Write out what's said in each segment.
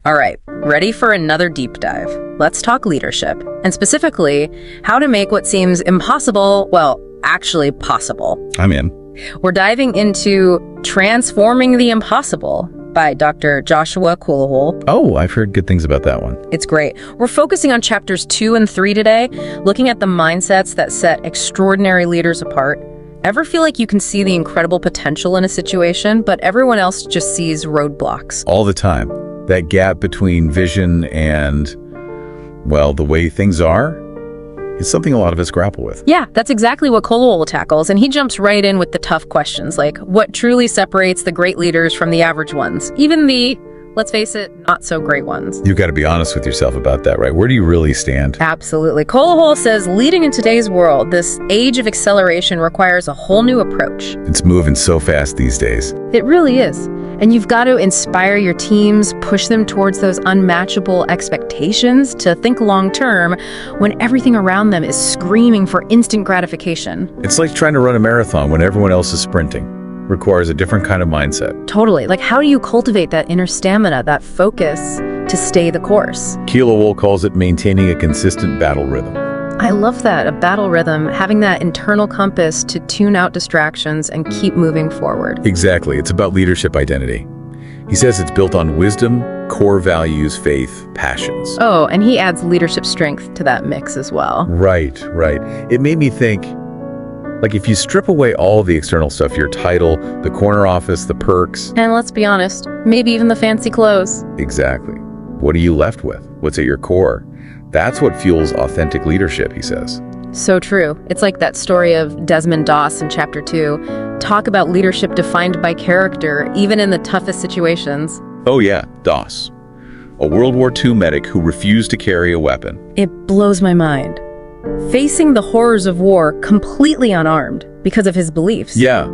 All right, ready for another deep dive. Let's talk leadership, and specifically, how to make what seems impossible, well, actually possible. I'm in. We're diving into Transforming the Impossible by Dr. Joshua Kolawole. Oh, I've heard good things about that one. It's great. We're focusing on chapters 2 and 3 today, looking at the mindsets that set extraordinary leaders apart. Ever feel like you can see the incredible potential in a situation, but everyone else just sees roadblocks? All the time. That gap between vision and, well, the way things are is something a lot of us grapple with. Yeah, that's exactly what Kolawole tackles, and he jumps right in with the tough questions, like what truly separates the great leaders from the average ones, even the, let's face it, not so great ones. You've got to be honest with yourself about that, right? Where do you really stand? Absolutely. Kolawole says leading in today's world, this age of acceleration requires a whole new approach. It's moving so fast these days. It really is. And you've got to inspire your teams, push them towards those unmatchable expectations to think long term when everything around them is screaming for instant gratification. It's like trying to run a marathon when everyone else is sprinting. Requires a different kind of mindset. Totally. Like, how do you cultivate that inner stamina, that focus to stay the course? Kolawole calls it maintaining a consistent battle rhythm. I love that, a battle rhythm, having that internal compass to tune out distractions and keep moving forward. Exactly. It's about leadership identity. He says it's built on wisdom, core values, faith, passions. Oh, and he adds leadership strength to that mix as well. Right. It made me think, like, if you strip away all the external stuff, your title, the corner office, the perks. And let's be honest, maybe even the fancy clothes. Exactly. What are you left with? What's at your core? That's what fuels authentic leadership, he says. So true. It's like that story of Desmond Doss in Chapter 2. Talk about leadership defined by character, even in the toughest situations. Oh yeah, Doss. A World War II medic who refused to carry a weapon. It blows my mind. Facing the horrors of war completely unarmed because of his beliefs. Yeah.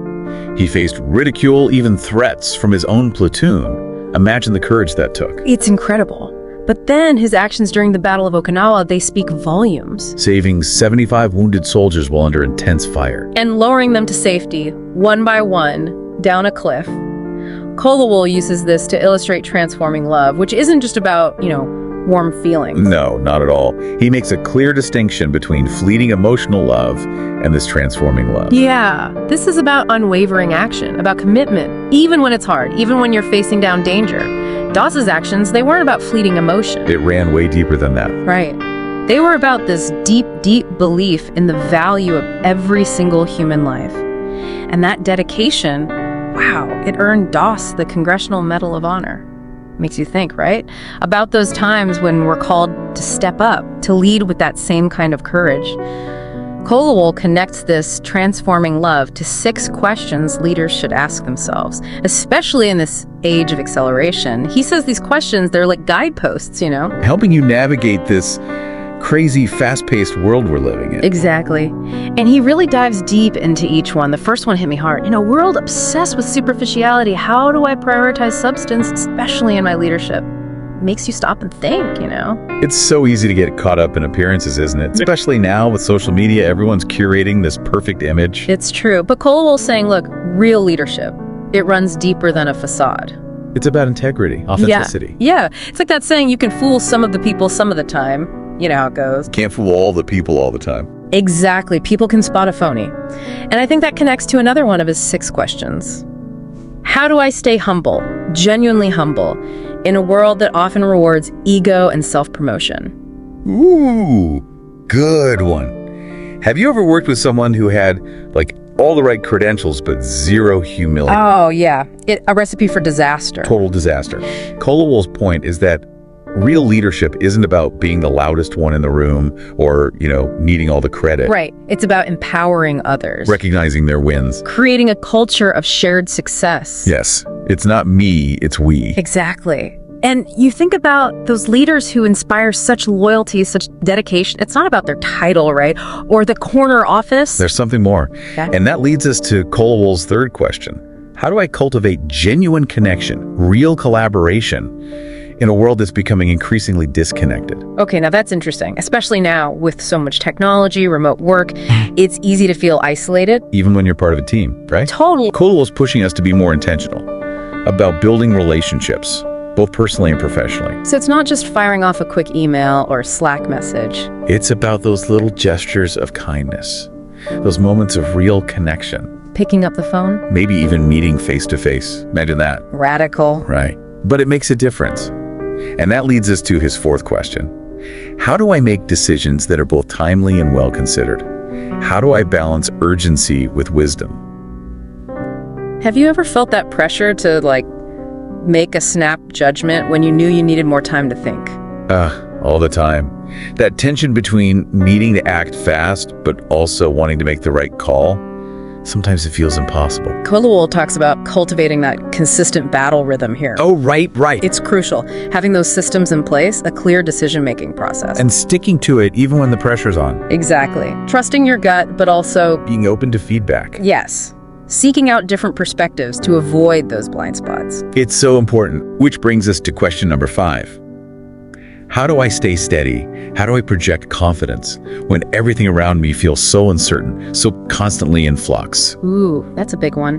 He faced ridicule, even threats from his own platoon. Imagine the courage that took. It's incredible. But then his actions during the Battle of Okinawa, they speak volumes. Saving 75 wounded soldiers while under intense fire. And lowering them to safety, one by one, down a cliff. Kolawole uses this to illustrate transforming love, which isn't just about, warm feelings. No, not at all. He makes a clear distinction between fleeting emotional love and this transforming love. Yeah, this is about unwavering action, about commitment, even when it's hard, even when you're facing down danger. Doss's actions, they weren't about fleeting emotion. It ran way deeper than that. Right. They were about this deep, deep belief in the value of every single human life. And that dedication, wow, it earned Doss the Congressional Medal of Honor. Makes you think, right? About those times when we're called to step up, to lead with that same kind of courage. Kolawole connects this transforming love to 6 questions leaders should ask themselves, especially in this age of acceleration. He says these questions, they're like guideposts, Helping you navigate this crazy, fast-paced world we're living in. Exactly. And he really dives deep into each one. The first one hit me hard. In a world obsessed with superficiality, how do I prioritize substance, especially in my leadership? Makes you stop and think, It's so easy to get caught up in appearances, isn't it? Especially now with social media, everyone's curating this perfect image. It's true. But Kolowole's saying, look, real leadership, it runs deeper than a facade. It's about integrity, authenticity. Yeah. It's like that saying, you can fool some of the people some of the time. You know how it goes. Can't fool all the people all the time. Exactly. People can spot a phony. And I think that connects to another one of his 6 questions. How do I stay humble, genuinely humble, in a world that often rewards ego and self-promotion? Ooh, good one. Have you ever worked with someone who had, all the right credentials but zero humility? Oh, yeah. A recipe for disaster. Total disaster. Kolawole's point is that real leadership isn't about being the loudest one in the room or, needing all the credit. Right. It's about empowering others. Recognizing their wins. Creating a culture of shared success. Yes. It's not me, it's we. Exactly. And you think about those leaders who inspire such loyalty, such dedication. It's not about their title, right? Or the corner office. There's something more. Okay. And that leads us to Kolawole's 3rd question. How do I cultivate genuine connection, real collaboration, in a world that's becoming increasingly disconnected? Okay, now that's interesting, especially now with so much technology, remote work. It's easy to feel isolated. Even when you're part of a team, right? Totally. Kolawole's pushing us to be more intentional about building relationships, both personally and professionally. So it's not just firing off a quick email or Slack message. It's about those little gestures of kindness, those moments of real connection. Picking up the phone? Maybe even meeting face to face. Imagine that. Radical. Right. But it makes a difference. And that leads us to his fourth question. How do I make decisions that are both timely and well considered? How do I balance urgency with wisdom? Have you ever felt that pressure to, make a snap judgment when you knew you needed more time to think? All the time. That tension between needing to act fast, but also wanting to make the right call, sometimes it feels impossible. Kolawole talks about cultivating that consistent battle rhythm here. Oh, right. It's crucial, having those systems in place, a clear decision-making process. And sticking to it even when the pressure's on. Exactly. Trusting your gut, but also Being open to feedback. yes, seeking out different perspectives to avoid those blind spots. It's so important. Which brings us to question number 5. How do I stay steady? How do I project confidence when everything around me feels so uncertain, so constantly in flux? Ooh, that's a big one.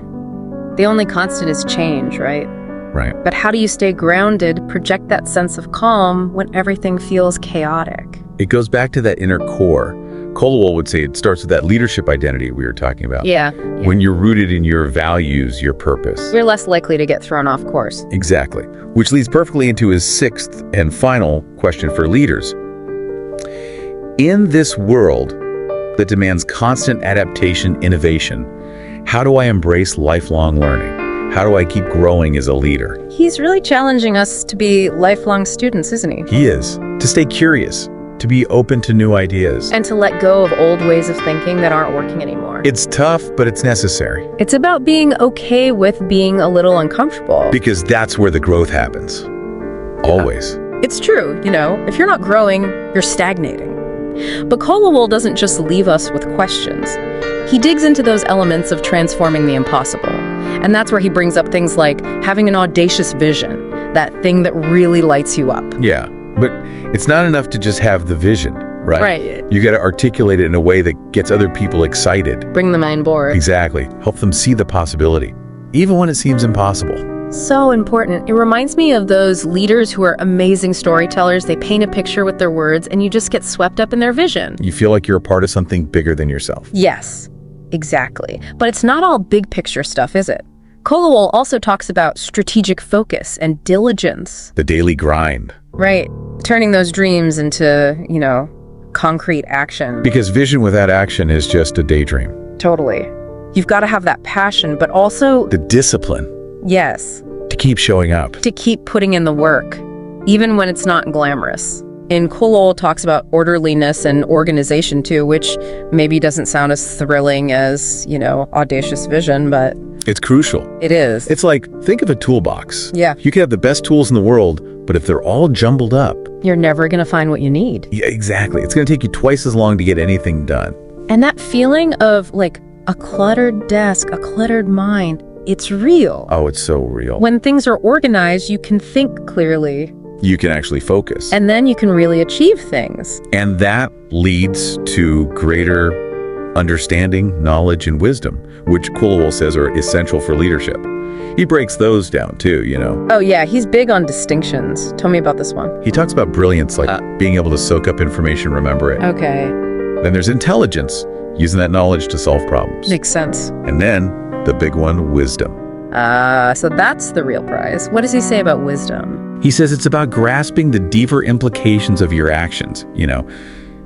The only constant is change, right? Right. But how do you stay grounded, project that sense of calm when everything feels chaotic? It goes back to that inner core. Kolawole would say it starts with that leadership identity we were talking about. Yeah. When you're rooted in your values, your purpose. You're less likely to get thrown off course. Exactly. Which leads perfectly into his 6th and final question for leaders. In this world that demands constant adaptation, innovation, how do I embrace lifelong learning? How do I keep growing as a leader? He's really challenging us to be lifelong students, isn't he? He is. To stay curious, to be open to new ideas. And to let go of old ways of thinking that aren't working anymore. It's tough, but it's necessary. It's about being okay with being a little uncomfortable. Because that's where the growth happens. Always. It's true, if you're not growing, you're stagnating. But Kolawole doesn't just leave us with questions. He digs into those elements of transforming the impossible. And that's where he brings up things like having an audacious vision, that thing that really lights you up. Yeah, but it's not enough to just have the vision, right? Right. You got to articulate it in a way that gets other people excited. Bring them on board. Exactly. Help them see the possibility, even when it seems impossible. So important. It reminds me of those leaders who are amazing storytellers. They paint a picture with their words and you just get swept up in their vision. You feel like you're a part of something bigger than yourself. Yes, exactly. But it's not all big picture stuff, is it? Kolawole also talks about strategic focus and diligence. The daily grind. Right. Turning those dreams into, concrete action. Because vision without action is just a daydream. Totally. You've got to have that passion, but also The discipline yes, to keep showing up. to keep putting in the work, even when it's not glamorous. And Kolawole talks about orderliness and organization too, which maybe doesn't sound as thrilling as, audacious vision, but It's crucial. it is. It's like, think of a toolbox. Yeah. You could have the best tools in the world, but if they're all jumbled up, You're never going to find what you need. yeah, exactly. It's going to take you twice as long to get anything done. And that feeling of a cluttered desk, a cluttered mind, it's real. Oh, it's so real. When things are organized, you can think clearly, You can actually focus. and then you can really achieve things. And that leads to greater understanding, knowledge, and wisdom, which Kolawole says are essential for leadership. He breaks those down too, Oh yeah, he's big on distinctions. Tell me about this one. He talks about brilliance, like being able to soak up information, remember it. Okay, Then there's intelligence, using that knowledge to solve problems. makes sense. And then the big one, wisdom. So that's the real prize. What does he say about wisdom? He says it's about grasping the deeper implications of your actions,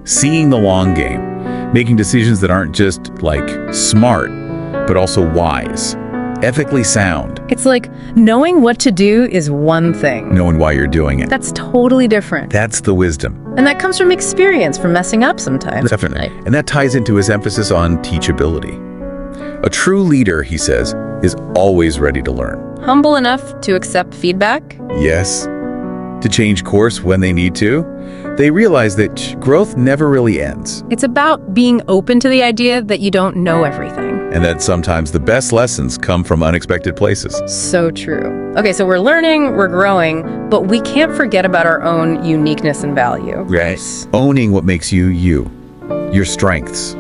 seeing the long game, making decisions that aren't just smart, but also wise, ethically sound, It's like knowing what to do is one thing. knowing why you're doing it. That's totally different. That's the wisdom. And that comes from experience, from messing up sometimes. Definitely. And that ties into his emphasis on teachability. A true leader, he says, is always ready to learn. Humble enough to accept feedback. Yes, to change course when they need to. They realize that growth never really ends, It's about being open to the idea that you don't know everything. and that sometimes the best lessons come from unexpected places. So true. Okay, so we're learning, we're growing, but we can't forget about our own uniqueness and value. Right. Owning what makes you you, your strengths,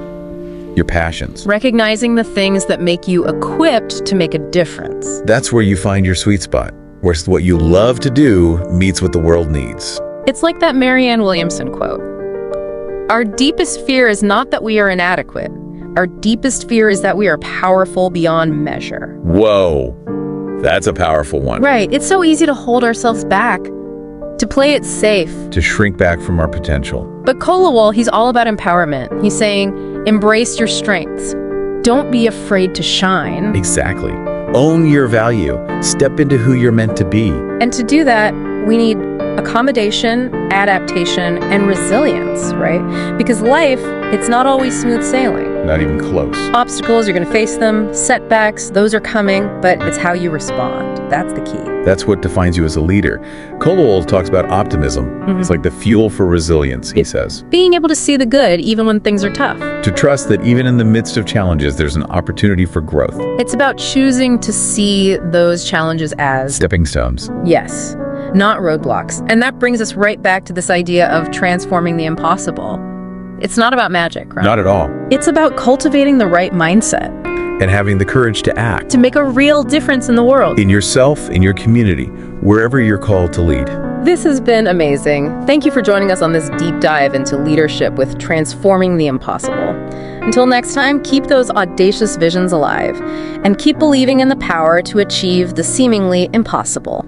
your passions. Recognizing the things that make you equipped to make a difference. That's where you find your sweet spot. where what you love to do meets what the world needs. It's like that Marianne Williamson quote. Our deepest fear is not that we are inadequate. Our deepest fear is that we are powerful beyond measure. Whoa, that's a powerful one. Right, it's so easy to hold ourselves back, to play it safe. To shrink back from our potential. But Kolawole, he's all about empowerment. He's saying, embrace your strengths. Don't be afraid to shine. Exactly. Own your value. Step into who you're meant to be. And to do that, we need accommodation, adaptation, and resilience, right? Because life, it's not always smooth sailing. Not even close. Obstacles, you're going to face them. Setbacks, those are coming, but it's how you respond. That's the key. That's what defines you as a leader. Kolawole talks about optimism. It's like the fuel for resilience, he says. Being able to see the good even when things are tough. To trust that even in the midst of challenges, there's an opportunity for growth. It's about choosing to see those challenges as, Stepping stones. yes, not roadblocks. And that brings us right back to this idea of transforming the impossible. It's not about magic, right? Not at all. It's about cultivating the right mindset And having the courage to act. to make a real difference in the world. In yourself, in your community, wherever you're called to lead. This has been amazing. Thank you for joining us on this deep dive into leadership with Transforming the Impossible. Until next time, keep those audacious visions alive and keep believing in the power to achieve the seemingly impossible.